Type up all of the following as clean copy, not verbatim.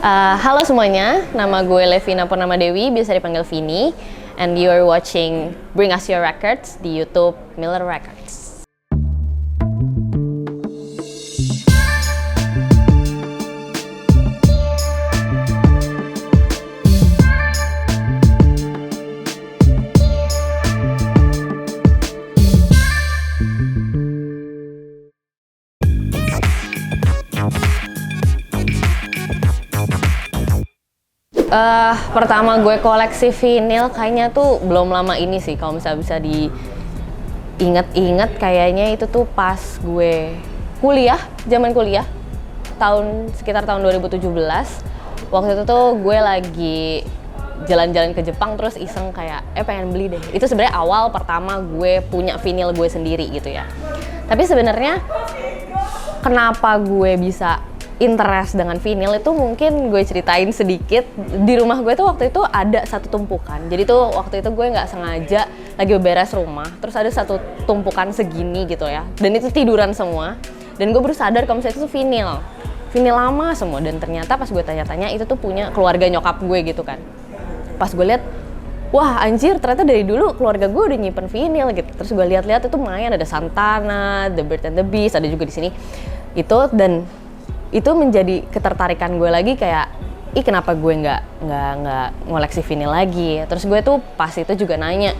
Halo semuanya, nama gue Levina Purnama Dewi, biasa dipanggil Vini, and you are watching Bring Us Your Records di YouTube Miller Records. Pertama gue koleksi vinil kayaknya tuh belum lama ini sih, kalau misalnya bisa diinget-inget kayaknya itu tuh pas gue zaman kuliah, sekitar tahun 2017. Waktu itu tuh gue lagi jalan-jalan ke Jepang terus iseng kayak pengen beli deh. Itu sebenarnya awal pertama gue punya vinil gue sendiri gitu ya. Tapi sebenarnya kenapa gue bisa interest dengan vinil itu mungkin gue ceritain sedikit. Di rumah gue tuh waktu itu ada satu tumpukan. Jadi tuh waktu itu gue nggak sengaja lagi beres rumah, terus ada satu tumpukan segini gitu ya. Dan itu tiduran semua. Dan gue baru sadar kalau misalnya itu tuh vinil lama semua. Dan ternyata pas gue tanya-tanya itu tuh punya keluarga nyokap gue gitu kan. Pas gue lihat, wah anjir, ternyata dari dulu keluarga gue udah nyimpen vinil gitu. Terus gue lihat-lihat itu lumayan, ada Santana, The Bird and the Beast, ada juga di sini. Itu menjadi ketertarikan gue lagi kayak, kenapa gue nggak ngoleksi vinil lagi. Terus gue tuh pas itu juga nanya,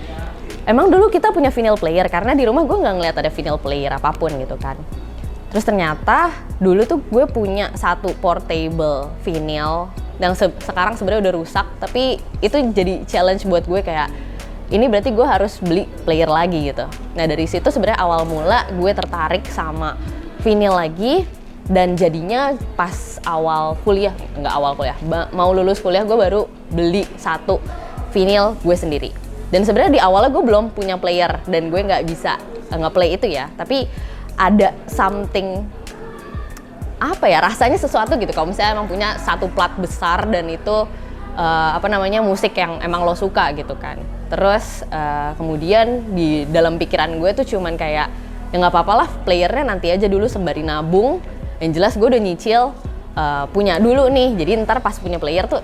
emang dulu kita punya vinyl player? Karena di rumah gue nggak ngeliat ada vinyl player apapun gitu kan. Terus ternyata dulu tuh gue punya satu portable vinyl yang sekarang sebenarnya udah rusak, tapi itu jadi challenge buat gue kayak, ini berarti gue harus beli player lagi gitu. Nah dari situ sebenarnya awal mula gue tertarik sama vinyl lagi. Dan jadinya pas mau lulus kuliah gue baru beli satu vinyl gue sendiri. Dan sebenarnya di awalnya gue belum punya player dan gue nggak bisa nge-play itu ya. Tapi ada something, rasanya sesuatu gitu. Kalau misalnya emang punya satu plat besar dan itu musik yang emang lo suka gitu kan. Terus kemudian di dalam pikiran gue tuh cuman kayak, ya nggak apa-apa lah playernya nanti aja dulu sembari nabung. Yang jelas gue udah nyicil punya dulu nih, jadi ntar pas punya player tuh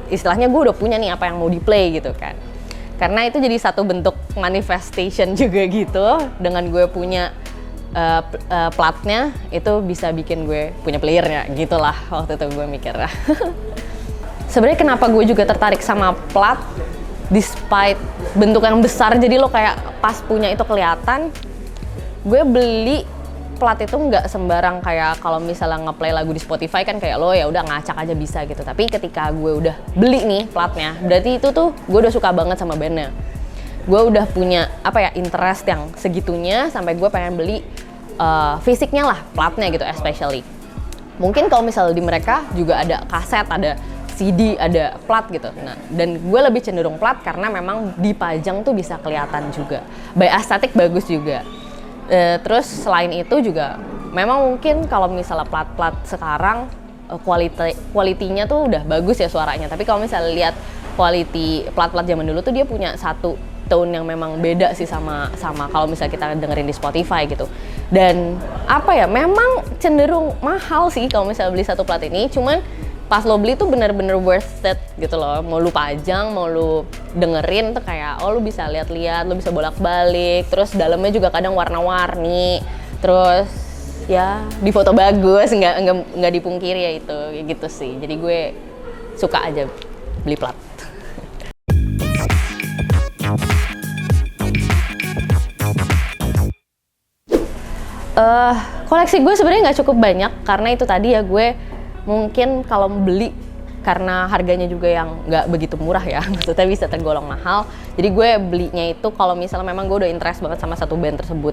istilahnya gue udah punya nih apa yang mau di play gitu kan. Karena itu jadi satu bentuk manifestation juga gitu, dengan gue punya platnya itu bisa bikin gue punya playernya gitulah waktu itu gue mikir. Sebenarnya kenapa gue juga tertarik sama plat, despite bentuk yang besar jadi lo kayak pas punya itu kelihatan. Gue beli plat itu nggak sembarang kayak kalau misalnya ngeplay lagu di Spotify kan kayak lo ya udah ngacak aja bisa gitu. Tapi ketika gue udah beli nih platnya, berarti itu tuh gue udah suka banget sama bandnya. Gue udah punya interest yang segitunya sampai gue pengen beli fisiknya lah platnya gitu, especially. Mungkin kalau misalnya di mereka juga ada kaset, ada CD, ada plat gitu. Nah, dan gue lebih cenderung plat karena memang dipajang tuh bisa kelihatan juga. By aesthetic bagus juga. Terus selain itu juga memang mungkin kalau misalnya plat-plat sekarang kualitinya tuh udah bagus ya suaranya. Tapi kalau misalnya lihat quality plat-plat zaman dulu tuh dia punya satu tone yang memang beda sih sama kalau misalnya kita dengerin di Spotify gitu. Dan memang cenderung mahal sih kalau misalnya beli satu plat ini. Cuman pas lo beli tuh bener-bener worth it gitu loh. Mau lu pajang, mau lu dengerin tuh kayak, lo bisa lihat-lihat, lo bisa bolak-balik. Terus dalamnya juga kadang warna-warni. Terus ya di foto bagus, nggak dipungkiri ya itu, kayak gitu sih. Jadi gue suka aja beli plat. Koleksi gue sebenarnya nggak cukup banyak karena itu tadi ya gue mungkin kalau beli karena harganya juga yang nggak begitu murah ya, maksudnya bisa tergolong mahal. Jadi gue belinya itu kalau misalnya memang gue udah interest banget sama satu band tersebut.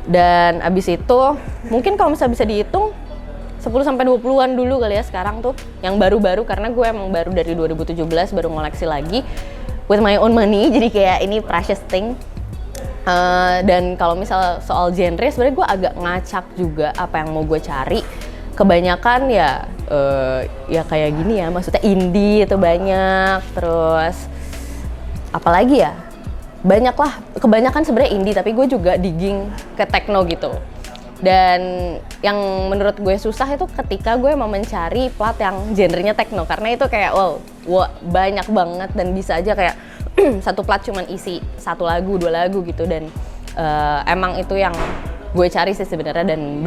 Dan abis itu mungkin kalau misalnya bisa dihitung 10-20an dulu kali ya sekarang tuh yang baru-baru, karena gue emang baru dari 2017 baru ngoleksi lagi with my own money, jadi kayak ini precious thing. Dan kalau misalnya soal genre sebenarnya gue agak ngacak juga apa yang mau gue cari. Kebanyakan ya kayak gini ya, maksudnya indie itu banyak, terus apalagi ya banyak lah, kebanyakan sebenarnya indie, tapi gue juga digging ke techno gitu. Dan yang menurut gue susah itu ketika gue mau mencari plat yang genrenya techno, karena itu kayak wow banyak banget dan bisa aja kayak satu plat cuman isi 1 lagu 2 lagu gitu, dan emang itu yang gue cari sih sebenarnya, dan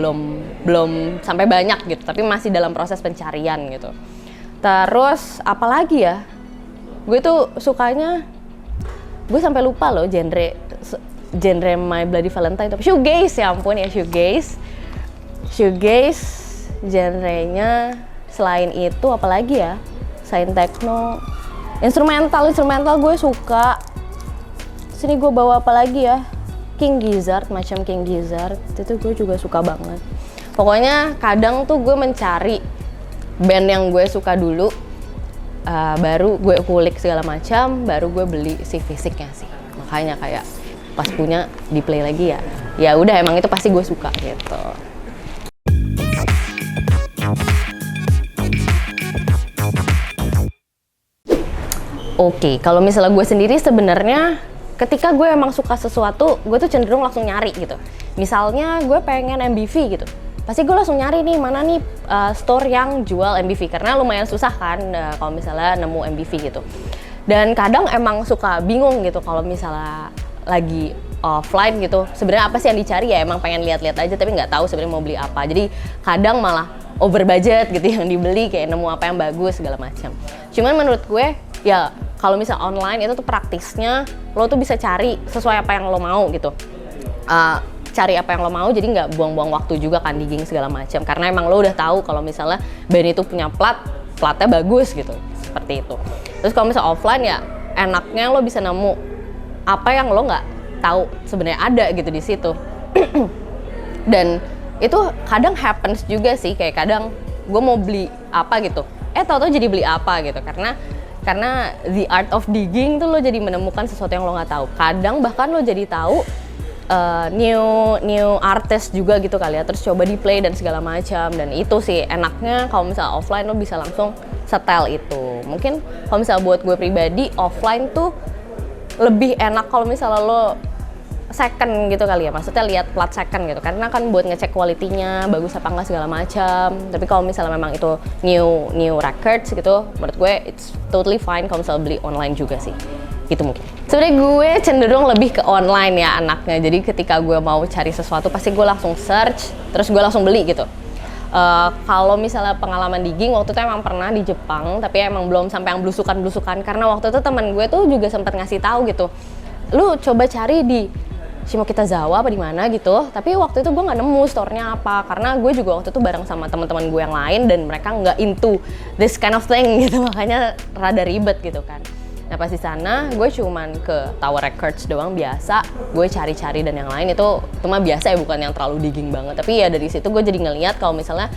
belum sampai banyak gitu, tapi masih dalam proses pencarian gitu. Terus apalagi ya, gue tuh sukanya, gue sampai lupa loh genre My Bloody Valentine itu shoegaze, ya ampun ya, shoegaze genrenya. Selain itu apalagi ya, selain techno, instrumental gue suka. Sini gue bawa apa lagi ya, King Gizzard, macam King Gizzard itu gue juga suka banget. Pokoknya kadang tuh gue mencari band yang gue suka dulu, baru gue kulik segala macam, baru gue beli si fisiknya sih. Makanya kayak pas punya di play lagi ya udah, emang itu pasti gue suka gitu. Oke, kalau misalnya gue sendiri sebenarnya ketika gue emang suka sesuatu, gue tuh cenderung langsung nyari gitu. Misalnya gue pengen MBV gitu, pasti gue langsung nyari nih mana nih store yang jual MBV, karena lumayan susah kan kalau misalnya nemu MBV gitu. Dan kadang emang suka bingung gitu kalau misalnya lagi offline gitu, sebenarnya apa sih yang dicari, ya emang pengen lihat-lihat aja tapi nggak tahu sebenarnya mau beli apa. Jadi kadang malah over budget gitu yang dibeli, kayak nemu apa yang bagus segala macam. Cuman menurut gue ya kalau misal online itu tuh praktisnya lo tuh bisa cari sesuai apa yang lo mau gitu. Cari apa yang lo mau, jadi nggak buang-buang waktu juga kan digging segala macam, karena emang lo udah tahu kalau misalnya band itu punya platnya bagus gitu, seperti itu. Terus kalau misal offline ya enaknya lo bisa nemu apa yang lo nggak tahu sebenarnya ada gitu di situ. Dan itu kadang happens juga sih, kayak kadang gue mau beli apa gitu, tahu-tahu jadi beli apa gitu, karena the art of digging tuh lo jadi menemukan sesuatu yang lo nggak tahu. Kadang bahkan lo jadi tahu new artist juga gitu kali ya, terus coba di play dan segala macam. Dan itu sih enaknya kalau misalnya offline lo bisa langsung setel itu. Mungkin kalau misalnya buat gue pribadi offline tuh lebih enak kalau misalnya lo second gitu kali ya, maksudnya lihat plat second gitu, karena kan buat ngecek kualitinya bagus apa enggak segala macam. Tapi kalau misalnya memang itu new records gitu, menurut gue it's totally fine kalau misalnya beli online juga sih gitu. Mungkin sebenarnya gue cenderung lebih ke online ya anaknya, jadi ketika gue mau cari sesuatu pasti gue langsung search terus gue langsung beli gitu. Kalau misalnya pengalaman digging waktu itu emang pernah di Jepang, tapi emang belum sampai yang blusukan karena waktu itu teman gue tuh juga sempat ngasih tahu gitu, lu coba cari di Shimokitazawa apa di mana gitu. Tapi waktu itu gue nggak nemu store-nya apa, karena gue juga waktu itu bareng sama teman-teman gue yang lain dan mereka nggak into this kind of thing gitu, makanya rada ribet gitu kan. Nah pas di sana gue cuman ke Tower Records doang biasa, gue cari-cari, dan yang lain itu mah biasa ya, bukan yang terlalu digging banget. Tapi ya dari situ gue jadi ngeliat kalau misalnya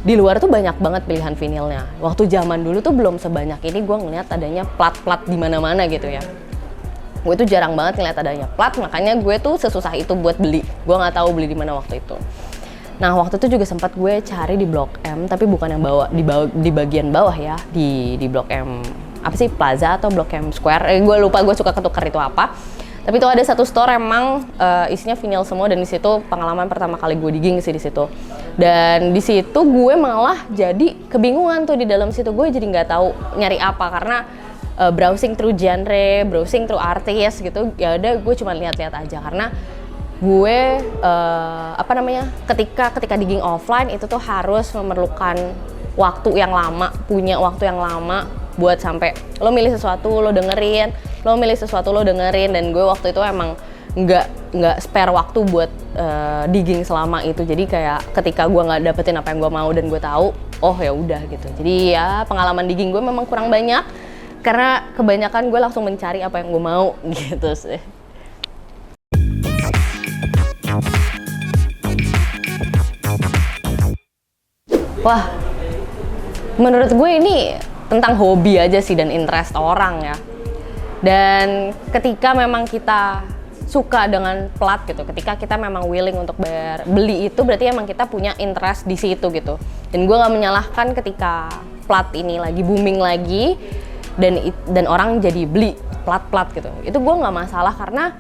di luar tuh banyak banget pilihan vinilnya. Waktu zaman dulu tuh belum sebanyak ini gue ngeliat adanya plat-plat di mana-mana gitu ya. Gue tuh jarang banget ngeliat adanya plat, makanya gue tuh sesusah itu buat beli. Gue nggak tahu beli di mana waktu itu. Nah waktu itu juga sempat gue cari di Blok M, tapi bukan yang di bagian bawah ya, di Blok M apa sih, Plaza atau Blok M Square? Gue lupa, gue suka ketukar itu apa. Tapi itu ada satu store emang isinya vinyl semua, dan di situ pengalaman pertama kali gue digging sih di situ. Dan di situ gue malah jadi kebingungan tuh di dalam situ, gue jadi nggak tahu nyari apa, karena browsing through genre, browsing through artis gitu, ya udah gue cuma lihat-lihat aja, karena gue ketika digging offline itu tuh harus memerlukan waktu yang lama, punya waktu yang lama buat sampai lo milih sesuatu lo dengerin, dan gue waktu itu emang nggak spare waktu buat digging selama itu. Jadi kayak ketika gue nggak dapetin apa yang gue mau dan gue tahu, oh ya udah gitu. Jadi ya pengalaman digging gue memang kurang banyak, karena kebanyakan gue langsung mencari apa yang gue mau gitu sih. Wah, menurut gue ini tentang hobi aja sih dan interest orang ya. Dan ketika memang kita suka dengan plat gitu, ketika kita memang willing untuk beli itu, berarti emang kita punya interest di situ gitu. Dan gue nggak menyalahkan ketika plat ini lagi booming lagi dan orang jadi beli plat-plat gitu. Itu gue nggak masalah, karena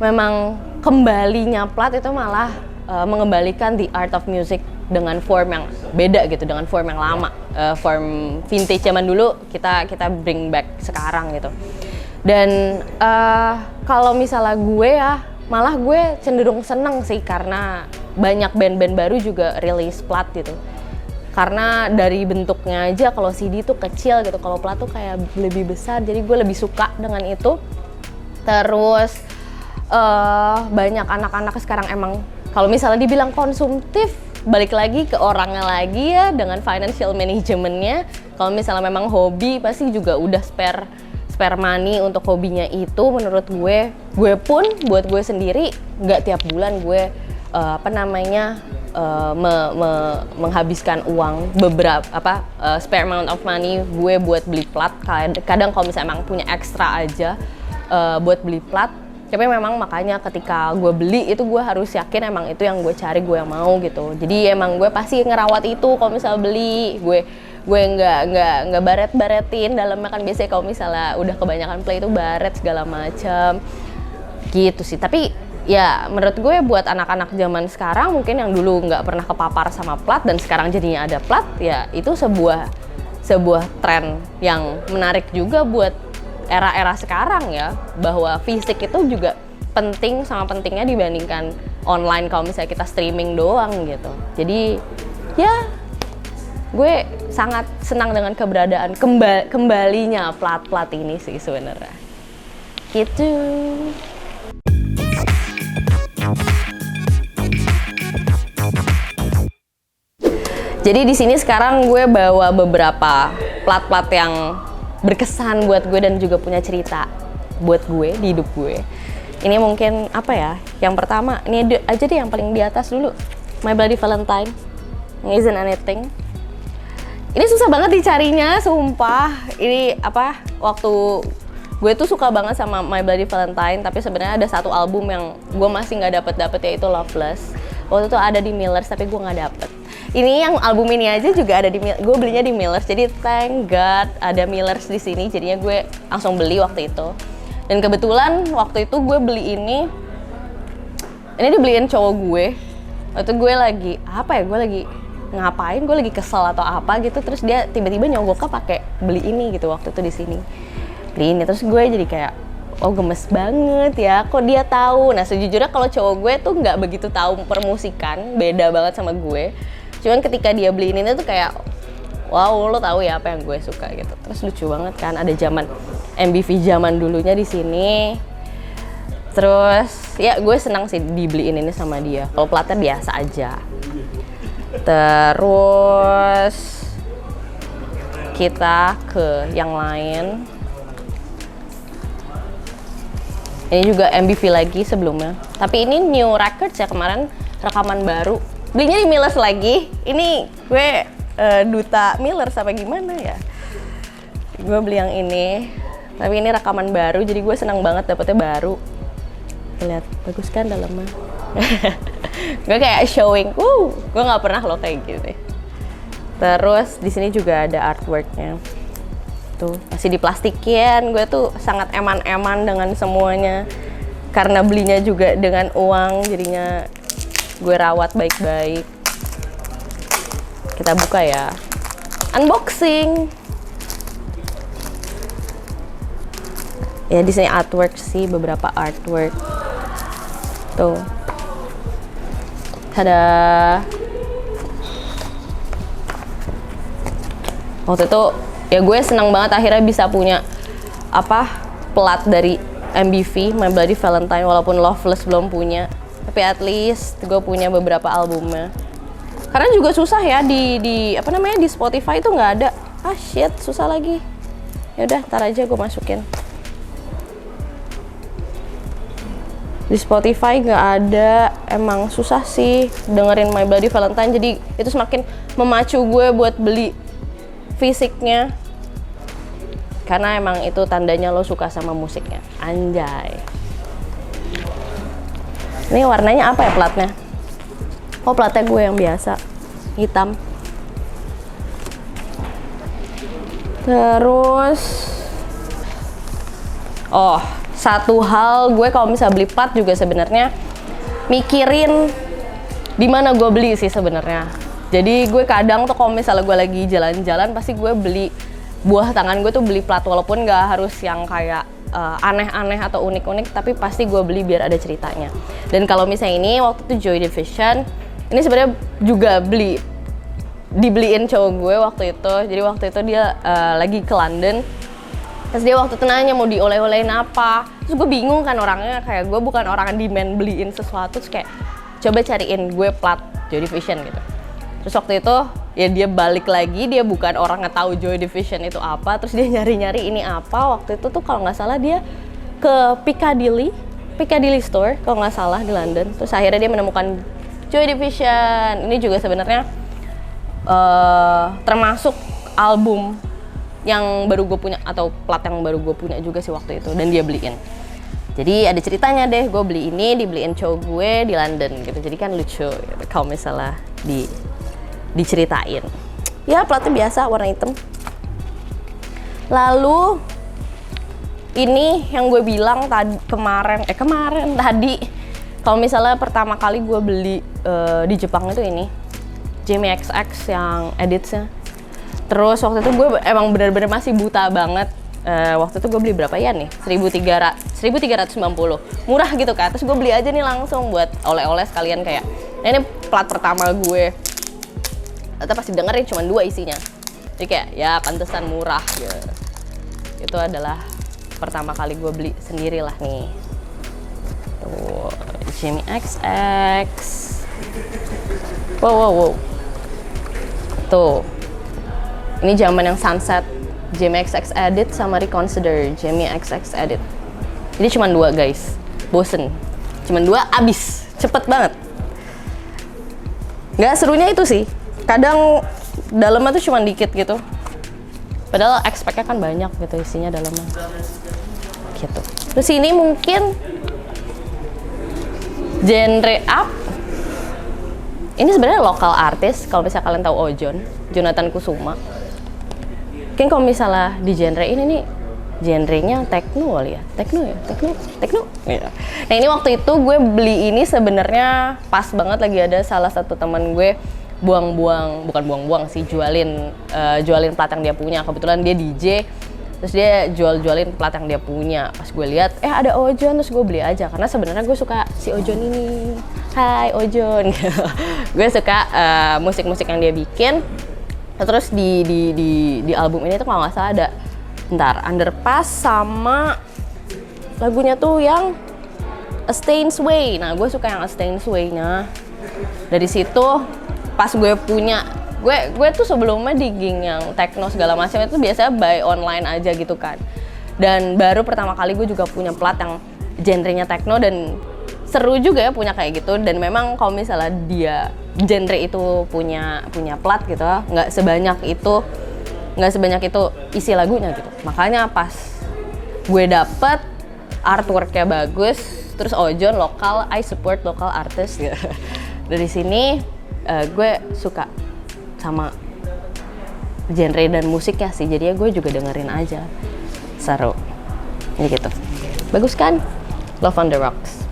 memang kembalinya plat itu malah mengembalikan the art of music dengan form yang beda gitu, dengan form yang lama, form vintage zaman dulu kita bring back sekarang gitu. Dan kalau misalnya gue ya, malah gue cenderung seneng sih karena banyak band-band baru juga rilis plat gitu. Karena dari bentuknya aja, kalau CD tuh kecil gitu, kalau plat tuh kayak lebih besar, jadi gue lebih suka dengan itu. Terus banyak anak-anak sekarang emang kalau misalnya dibilang konsumtif, balik lagi ke orangnya lagi ya, dengan financial managementnya. Kalau misalnya memang hobi, pasti juga udah spare money untuk hobinya itu. Menurut gue pun buat gue sendiri nggak tiap bulan gue menghabiskan uang beberapa spare amount of money gue buat beli plat. Kadang kalau misalnya emang punya ekstra aja buat beli plat. Tapi memang makanya ketika gue beli itu gue harus yakin emang itu yang gue cari, gue yang mau gitu. Jadi emang gue pasti ngerawat itu kalau misalnya beli. Gue nggak baret-baretin dalamnya, kan biasanya kalau misalnya udah kebanyakan play itu baret segala macam gitu sih. Tapi ya menurut gue buat anak-anak zaman sekarang mungkin yang dulu nggak pernah kepapar sama plat dan sekarang jadinya ada plat, ya itu sebuah tren yang menarik juga buat era-era sekarang ya, bahwa fisik itu juga penting, sama pentingnya dibandingkan online kalau misalnya kita streaming doang gitu. Jadi ya gue sangat senang dengan keberadaan kembalinya plat-plat ini sih sebenarnya gitu. Jadi di sini sekarang gue bawa beberapa plat-plat yang berkesan buat gue dan juga punya cerita buat gue di hidup gue. Ini mungkin apa ya? Yang pertama, ini aja deh yang paling di atas dulu. My Bloody Valentine, Isn't Anything. Ini susah banget dicarinya, sumpah. Ini apa? Waktu gue tuh suka banget sama My Bloody Valentine, tapi sebenarnya ada satu album yang gue masih nggak dapet, yaitu Loveless. Waktu itu ada di Millers, tapi gue nggak dapet. Ini yang album ini aja juga ada gue belinya di Millers, jadi thank God ada Millers di sini, jadinya gue langsung beli waktu itu. Dan kebetulan waktu itu gue beli ini dibeliin cowok gue. Waktu gue lagi gue lagi ngapain, gue lagi kesel atau apa gitu, terus dia tiba-tiba nyogoknya pakai beli ini gitu waktu itu di sini. Beli ini, terus gue jadi kayak oh gemes banget ya, kok dia tahu. Nah sejujurnya kalau cowok gue tuh nggak begitu tahu permusikan, beda banget sama gue. Cuman ketika dia beliin ini tuh kayak wow, lo tahu ya apa yang gue suka gitu. Terus lucu banget kan, ada zaman MBV zaman dulunya di sini. Terus ya gue senang sih dibeliin ini sama dia. Kalau platnya biasa aja. Terus kita ke yang lain. Ini juga MBV lagi sebelumnya. Tapi ini new records ya, kemarin rekaman baru. Belinya di Millers lagi. Ini gue duta Millers apa gimana ya. Gue beli yang ini. Tapi ini rekaman baru, jadi gue senang banget dapetnya baru. Lihat, bagus kan dalamnya. Gue kayak showing. Gue nggak pernah lo kayak gitu. Terus di sini juga ada artworknya. Tuh masih diplastikin. Gue tuh sangat eman-eman dengan semuanya. Karena belinya juga dengan uang, jadinya gue rawat baik-baik. Kita buka ya. Unboxing. Ya di sini artwork sih, beberapa artwork. Tuh. Tada. Waktu itu ya gue senang banget akhirnya bisa punya plat dari MBV, My Bloody Valentine, walaupun Loveless belum punya. Tapi at least gue punya beberapa albumnya. Karena juga susah ya di Spotify itu nggak ada. Shit, susah lagi. Ya udah, ntar aja gue masukin. Di Spotify nggak ada, emang susah sih dengerin My Bloody Valentine. Jadi itu semakin memacu gue buat beli fisiknya. Karena emang itu tandanya lo suka sama musiknya. Anjay. Ini warnanya apa ya platnya? Oh platnya gue yang biasa, hitam. Terus, satu hal gue kalau misalnya beli plat juga sebenarnya mikirin di mana gue beli sih sebenarnya. Jadi gue kadang tuh kalau misalnya gue lagi jalan-jalan pasti gue beli buah tangan gue tuh beli plat, walaupun nggak harus yang kayak aneh-aneh atau unik-unik, tapi pasti gue beli biar ada ceritanya. Dan kalau misalnya ini waktu itu Joy Division, ini sebenarnya juga dibeliin cowok gue waktu itu. Jadi waktu itu dia lagi ke London, terus dia waktu itu nanya mau dioleh-olehin apa. Terus gue bingung kan orangnya, kayak gue bukan orang yang demand beliin sesuatu, terus kayak coba cariin gue plat Joy Division gitu. Terus waktu itu ya dia balik lagi, dia bukan orang yang tahu Joy Division itu apa, terus dia nyari-nyari ini apa. Waktu itu tuh kalau nggak salah dia ke Piccadilly Store kalau nggak salah di London. Terus akhirnya dia menemukan Joy Division. Ini juga sebenarnya termasuk album yang baru gue punya atau plat yang baru gue punya juga sih waktu itu, dan dia beliin. Jadi ada ceritanya deh, gue beli ini dibeliin cowok gue di London gitu. Jadi kan lucu gitu, kalau misalnya diceritain. Ya platnya biasa warna hitam. Lalu ini yang gue bilang kemarin tadi, kalau misalnya pertama kali gue beli di Jepang itu ini Jamie XX yang editsnya. Terus waktu itu gue emang bener-bener masih buta banget. Waktu itu gue beli berapa ya nih? 1390. Murah gitu kan. Terus gue beli aja nih langsung buat oleh-oleh sekalian kayak. Nah, ini plat pertama gue. Atau pasti dengerin cuma 2 isinya. Jadi kayak ya pantesan murah gitu. Itu adalah pertama kali gue beli sendiri lah nih. Tuh, Jamie XX. Wow. Tuh. Ini zaman yang Sunset, Jamie XX Edit sama Reconsider, Jamie XX Edit. Ini cuma 2 guys, bosen. Cuma 2 abis, cepet banget. Nggak serunya itu sih, kadang dalamnya tuh cuma dikit gitu. Padahal expect-nya kan banyak gitu isinya dalamnya. Gitu. Terus ini mungkin genre up. Ini sebenarnya lokal artis, kalau misalnya kalian tahu Ojon, Jonathan Kusuma. Mungkin kalau misalnya di genre ini nih, genrenya techno kali ya, techno. Gitu. Nah ini waktu itu gue beli ini sebenarnya pas banget lagi ada salah satu teman gue bukan buang-buang sih, jualin plat yang dia punya. Kebetulan dia DJ, terus dia jualin plat yang dia punya. Pas gue lihat, ada Ojon, terus gue beli aja karena sebenarnya gue suka si Ojon ini. Hai Ojon, gue suka musik-musik yang dia bikin. Terus di album ini tuh kalau nggak salah ada Underpass sama lagunya tuh yang A Stain's Way. Nah gue suka yang A Stain's Way-nya. Dari situ pas gue punya, gue tuh sebelumnya digging yang techno segala macam itu biasanya buy online aja gitu kan. Dan baru pertama kali gue juga punya plat yang genrenya techno, dan seru juga ya punya kayak gitu. Dan memang kalau misalnya dia genre itu punya plat gitu, nggak sebanyak itu isi lagunya gitu. Makanya pas gue dapet artworknya bagus, terus Ojon lokal, I support local artist gitu. Dari sini gue suka sama genre dan musiknya sih, jadi gue juga dengerin aja, seru ini gitu. Bagus kan? Love on the Rocks.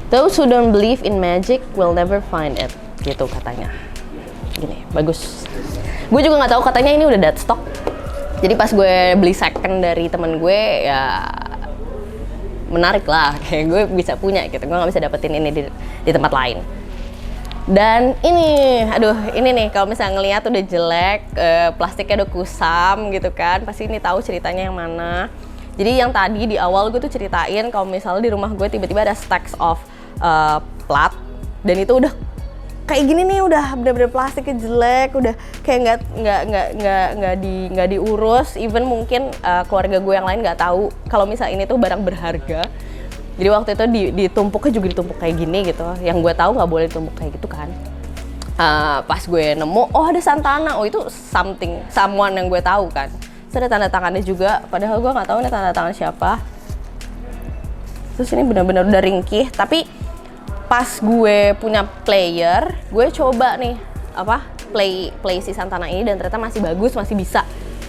Those who don't believe in magic will never find it, gitu katanya. Gini, bagus. Gue juga nggak tahu, katanya ini udah dead stock. Jadi pas gue beli second dari temen gue, ya menarik lah, kayak gue bisa punya gitu. Gue nggak bisa dapetin ini di tempat lain. Dan ini nih kalau misalnya ngeliat udah jelek, plastiknya udah kusam gitu kan, pasti ini tahu ceritanya yang mana. Jadi yang tadi di awal gue tuh ceritain kalau misalnya di rumah gue tiba-tiba ada stacks of plat, dan itu udah kayak gini nih, udah bener-bener plastiknya jelek, udah kayak nggak diurus. Even mungkin keluarga gue yang lain nggak tahu kalau misalnya ini tuh barang berharga. Jadi waktu itu ditumpuknya juga ditumpuk kayak gini gitu. Yang gue tahu nggak boleh ditumpuk kayak gitu kan. Pas gue nemu, oh ada Santana, oh itu someone yang gue tahu kan. Terus ada tanda tangannya juga, padahal gue nggak tahu ini tanda tangan siapa. Terus ini benar-benar udah ringkih, tapi pas gue punya player, gue coba nih play si Santana ini, dan ternyata masih bagus, masih bisa.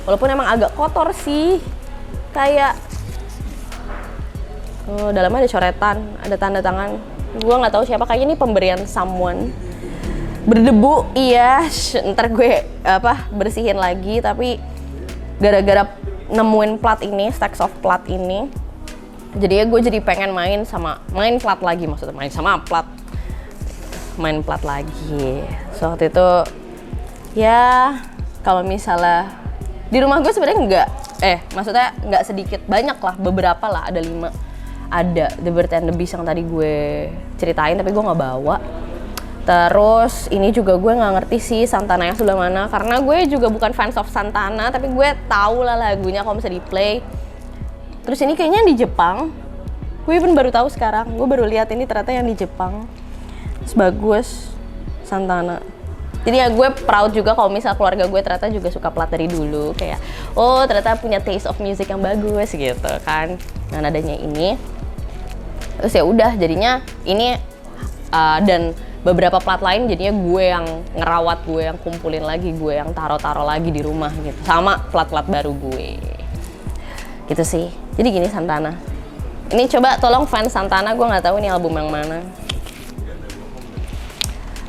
Walaupun emang agak kotor sih, kayak dalamnya ada coretan, ada tanda tangan. Gue nggak tahu siapa, kayaknya ini pemberian someone. berdebu. Iya, ntar gue bersihin lagi. Tapi gara-gara nemuin plat ini, stacks of plat ini, jadi ya gue jadi pengen main plat lagi, maksudnya main plat lagi. So waktu itu ya kalau misalnya di rumah gue sebenarnya maksudnya nggak sedikit, banyak lah, beberapa lah, ada 5. Ada The Bird and the Beast yang tadi gue ceritain tapi gue nggak bawa. Terus ini juga gue nggak ngerti sih Santana yang sebelah mana, karena gue juga bukan fans of Santana, tapi gue tahu lah lagunya kalau misalnya di play. Terus ini kayaknya di Jepang, gue even baru tahu sekarang, gue baru lihat ini ternyata yang di Jepang. Terus bagus Santana. Jadi ya gue proud juga kalau misal keluarga gue ternyata juga suka plat dari dulu, kayak oh ternyata punya taste of music yang bagus gitu kan. Nah adanya ini, terus ya udah jadinya ini dan beberapa plat lain jadinya gue yang ngerawat, gue yang kumpulin lagi, gue yang taro-taro lagi di rumah gitu, sama plat-plat baru gue gitu sih. Jadi gini Santana ini, coba tolong fans Santana, gue nggak tahu ini album yang mana.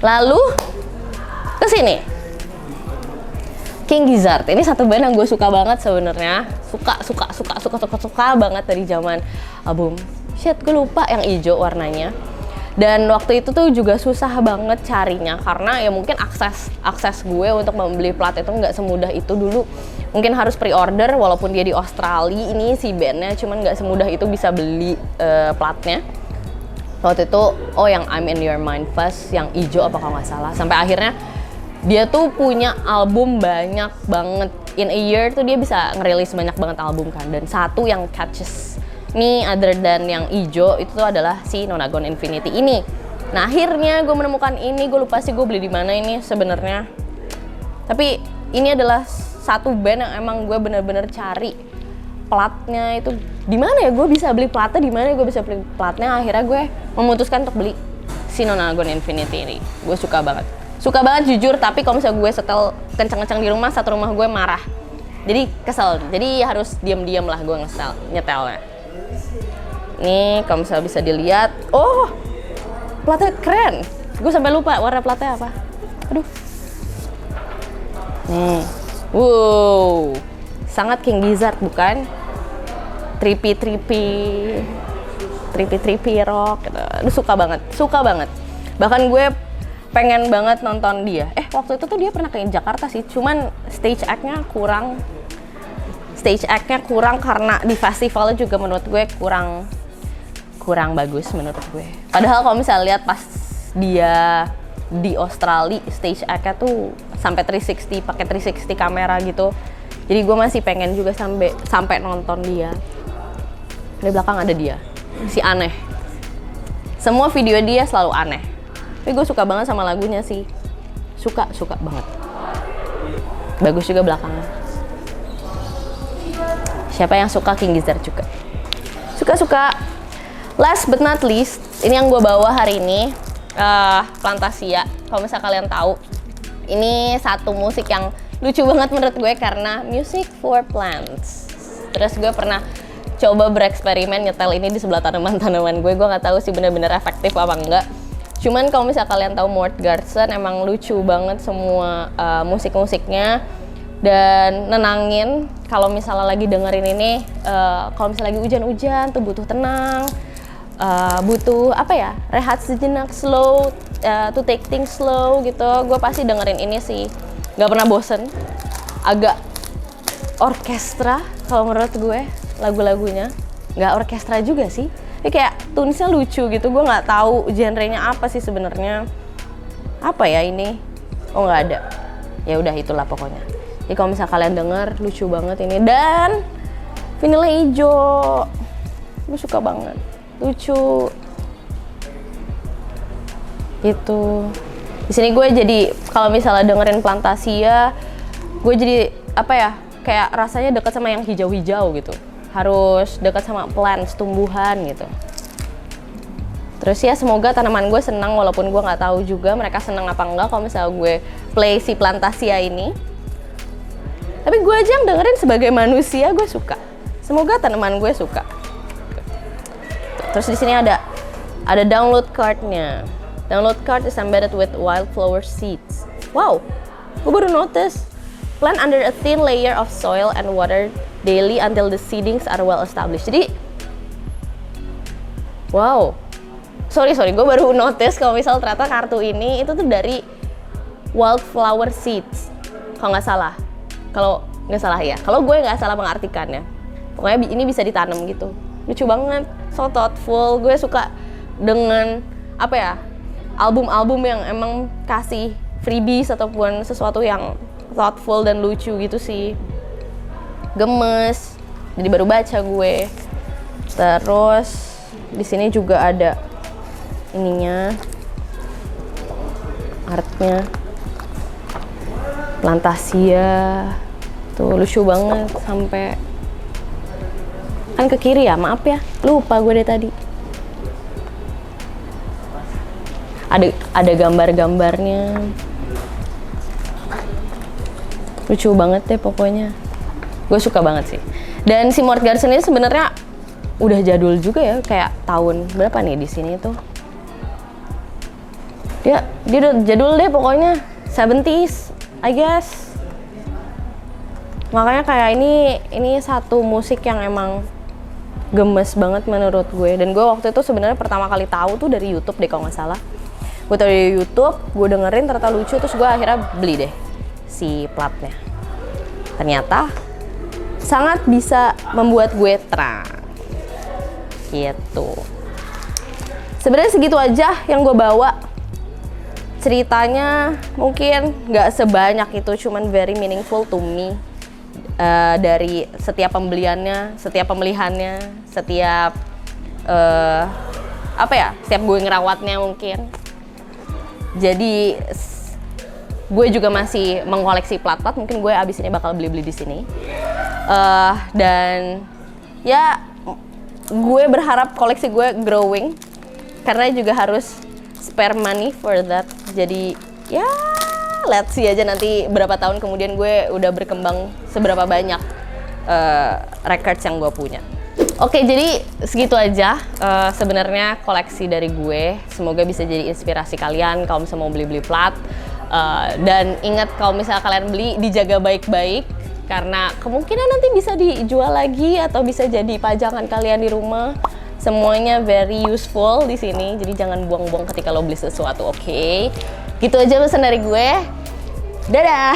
Lalu kesini King Gizzard, ini satu band yang gue suka banget sebenarnya, suka banget dari zaman album gue lupa yang hijau warnanya. Dan waktu itu tuh juga susah banget carinya, karena ya mungkin akses gue untuk membeli plat itu nggak semudah itu dulu. Mungkin harus pre-order, walaupun dia di Australia ini si bandnya, cuman nggak semudah itu bisa beli platnya. Waktu itu yang I'm in Your Mind Fast yang hijau apa kalau nggak salah. Sampai akhirnya dia tuh punya album banyak banget. In a year tuh dia bisa ngerilis banyak banget album kan. Dan satu yang catches me other than yang hijau itu tuh adalah si Nonagon Infinity ini. Nah akhirnya gue menemukan ini, gue lupa sih gue beli di mana ini sebenarnya. Tapi ini adalah satu band yang emang gue bener-bener cari platnya itu di mana ya, gue bisa beli platnya di mana, gue bisa beli platnya. Akhirnya gue memutuskan untuk beli si Nonagon Infinity ini. Gue suka banget jujur. Tapi kalau misalnya gue setel kencang-kencang di rumah, satu rumah gue marah, jadi kesel, jadi harus diam-diam lah gue nyetelnya. Nih kalau misalnya bisa dilihat, platnya keren, gue sampai lupa warna platnya apa. Aduh, nih, wow, sangat King Gizzard bukan? Trippy rock gitu. Aduh, suka banget. Bahkan gue pengen banget nonton dia. Waktu itu tuh dia pernah ke Jakarta sih, cuman stage act-nya kurang karena di festivalnya juga menurut gue kurang bagus menurut gue. Padahal kalau misalnya lihat pas dia di Australia, stage act-nya tuh sampai 360, pakai 360 kamera gitu. Jadi gue masih pengen juga sampai nonton dia. Di belakang ada dia, si aneh. Semua video dia selalu aneh. Tapi gue suka banget sama lagunya sih. Suka banget. Bagus juga belakangnya. Siapa yang suka King Gizzard juga? Suka. Last but not least, ini yang gue bawa hari ini, Plantasia. Kalau misalnya kalian tahu, ini satu musik yang lucu banget menurut gue karena music for plants. Terus gue pernah coba bereksperimen nyetel ini di sebelah tanaman-tanaman gue nggak tahu sih bener-bener efektif apa enggak. Cuman kalau misalnya kalian tahu Mort Garson, emang lucu banget semua musik-musiknya dan nenangin. Kalau misalnya lagi dengerin ini, kalau misalnya lagi hujan-hujan tuh butuh tenang, butuh rehat sejenak, slow, to take things slow gitu. Gue pasti dengerin ini sih, nggak pernah bosen. Agak orkestra kalau menurut gue lagu-lagunya, nggak orkestra juga sih. Ini kayak tunesnya lucu gitu. Gue nggak tahu genrenya apa sih sebenarnya. Apa ya ini? Oh nggak ada. Ya udah itulah pokoknya. Jadi kalau misalnya kalian denger, lucu banget ini. Dan vinilnya hijau. Gue suka banget. Lucu. Gitu. Di sini gue jadi kalau misalnya dengerin Plantasia, gue jadi kayak rasanya dekat sama yang hijau-hijau gitu. Harus dekat sama plants, tumbuhan gitu. Terus ya semoga tanaman gue senang, walaupun gue nggak tahu juga mereka senang apa enggak kalau misalnya gue play si Plantasia ini. Tapi gue aja yang dengerin sebagai manusia gue suka. Semoga tanaman gue suka. Terus di sini ada download card-nya. Download card is embedded with wildflower seeds. Wow, gue baru notice. Plant under a thin layer of soil and water daily until the seedings are well established. Jadi, wow. Sorry, gue baru notice kalau misal ternyata kartu ini itu tuh dari wildflower seeds. Kalau nggak salah. Kalau nggak salah ya. Kalau gue nggak salah mengartikannya. Pokoknya ini bisa ditanam gitu. Lucu banget, so thoughtful. Gue suka dengan apa ya, album-album yang emang kasih freebies ataupun sesuatu yang thoughtful dan lucu gitu sih. Gemes. Jadi baru baca gue. Terus di sini juga ada ininya, artnya. Plantasia tuh lucu banget sampai kan ke kiri ya, maaf ya, lupa gue deh tadi. Ada gambar-gambarnya, lucu banget deh pokoknya. Gue suka banget sih. Dan si Mort Garson ini sebenarnya udah jadul juga ya, kayak tahun berapa nih di sini tuh? Dia udah jadul deh pokoknya, 70s. I guess. Makanya kayak ini satu musik yang emang gemes banget menurut gue. Dan gue waktu itu sebenarnya pertama kali tahu tuh dari YouTube deh kalau nggak salah. Gue tahu dari YouTube, gue dengerin ternyata lucu, terus gue akhirnya beli deh si platnya. Ternyata sangat bisa membuat gue terang. Gitu. Sebenarnya segitu aja yang gue bawa. Ceritanya mungkin nggak sebanyak itu, cuman very meaningful to me. Dari setiap pembeliannya, setiap pemilihannya, setiap setiap gue ngerawatnya mungkin. Jadi gue juga masih mengkoleksi plat-plat, mungkin gue abis ini bakal beli-beli di sini. Dan ya gue berharap koleksi gue growing, karena juga harus spare money for that. Jadi ya let's see aja nanti berapa tahun kemudian gue udah berkembang seberapa banyak records yang gue punya. Oke, jadi segitu aja sebenarnya koleksi dari gue. Semoga bisa jadi inspirasi kalian kalau misalnya mau beli-beli plat. Dan ingat kalau misalnya kalian beli, dijaga baik-baik, karena kemungkinan nanti bisa dijual lagi atau bisa jadi pajangan kalian di rumah. Semuanya very useful di sini, jadi jangan buang-buang ketika lo beli sesuatu, oke? Gitu aja pesan dari gue. Dadah!